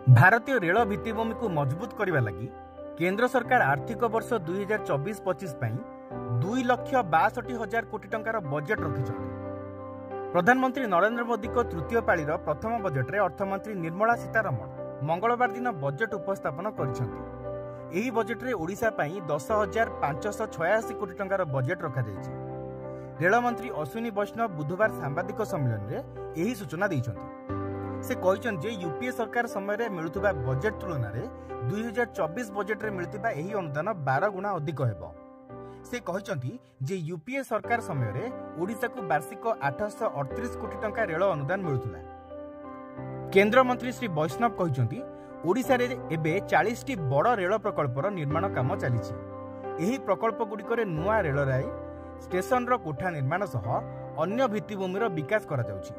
भारतीय रेल भित्तिभूमि को मजबूत करने लगी केंद्र सरकार आर्थिक वर्ष 2024-25 2,62,000 कोटी टंकार बजेट रखिछन्ति। प्रधानमंत्री नरेंद्र मोदी को तृतीय पाळीर प्रथम बजेट रे अर्थमंत्री निर्मला सीतारमण मंगलवार दिन बजेट उपस्थापन करिसेंति। एही बजेट रे ओडिशा पई 10,586 कोटी टंकार बजेट रखा जायछि। रेल मंत्री अश्विनी वैष्णव बुधवार सांबादिक सम्मेलन रे एही सूचना दैछन्ति। से कहते जे यूपीए सरकार समय मिलुवा बजेट तुलन में 2024 बजेट रे मिलुवा एही अनुदान 12 गुणा अधिक हेबो। से कहते जे यूपीए सरकार समय ओडिशा को वार्षिक 838 कोटी टंका रेल अनुदान मिलुला। केंद्र मंत्री श्री वैष्णव कहते ओडिशा रे एबे 40 टी बड़ रेल प्रकल्पर निर्माण काम चलीछि। एही प्रकल्प गुड़िक नुआ रेल राय स्टेशन रो कोठा निर्माण सह अन्य भित्तिभूमिर विकास करा जाउछि।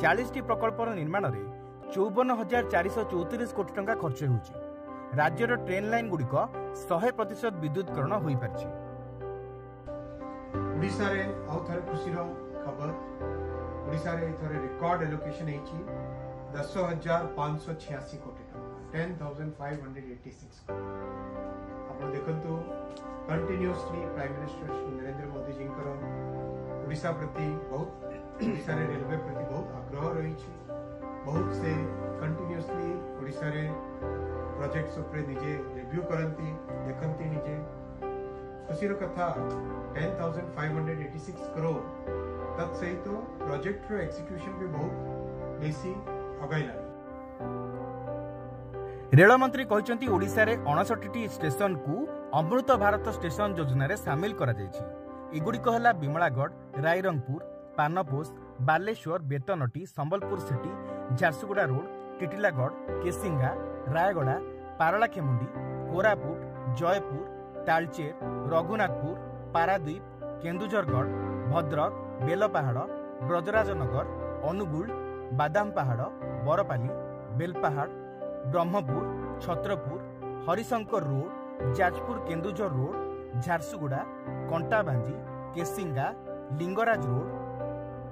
40 टी प्रकल्पर निर्माण में 54,434 कोटी टंका खर्च होउछि। राज्यर ट्रेन लाइन गुड़िक 100% विद्युतकरण होई पारछि। ओडिशा रे आउथर खुशीर खबर ओडिशा रे थरे रिकॉर्ड एलोकेशन हेछि 10,586 कोटी टंका 10,586 आपण देखंतु continuously prime minister Shri Narendra Modi ji Odisha प्रति बहुत ओडिशा रे रेलवे प्रति बहुत आग्रह रही बहुत से कंटिन्यूअसली ओडिशा रे प्रोजेक्ट्स उपरे निजे रिव्यू करंती देखंती निजे खुशीर कथा 10,586 करोड़ तत् सहित प्रोजेक्ट रो एक्सिक्यूशन भी बहुत बेसी अगैला। रेल मंत्री कहते ओडिशा रे 59 स्टेशन को अमृत भारत स्टेशन योजना रे शामिल करा जायछि। एगुड़िक है Bimlagarh, Rairangpur, Panposh, Baleshwar, Betnoti, Sambalpur city, Jharsuguda road, Titlagarh, Kesinga, Rayagada, Paralakhemundi, Koraput, Jeypore, Talcher, Raghunathpur, Paradip, Kendujhargarh, Bhadrak, Belpahar, Brajrajnagar, Anugul, Badampahar, Barpali, Belpahar, Brahmapur, Chhatrapur, Harishankar road, Jajpur Kendujhar road, Jharsuguda, Kantabanji, Kesinga, Lingaraj road,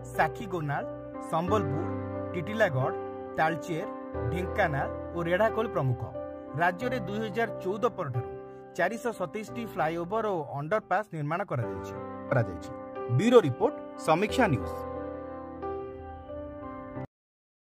Sakhigopal, Sambalpur, Titlagarh, Talcher, Dhenkanal और रेढ़ाखोल प्रमुख। राज्य में 2014 पर 427 फ्लाईओवर और अंडरपास निर्माण करा जायछि। ब्यूरो रिपोर्ट, समीक्षा न्यूज।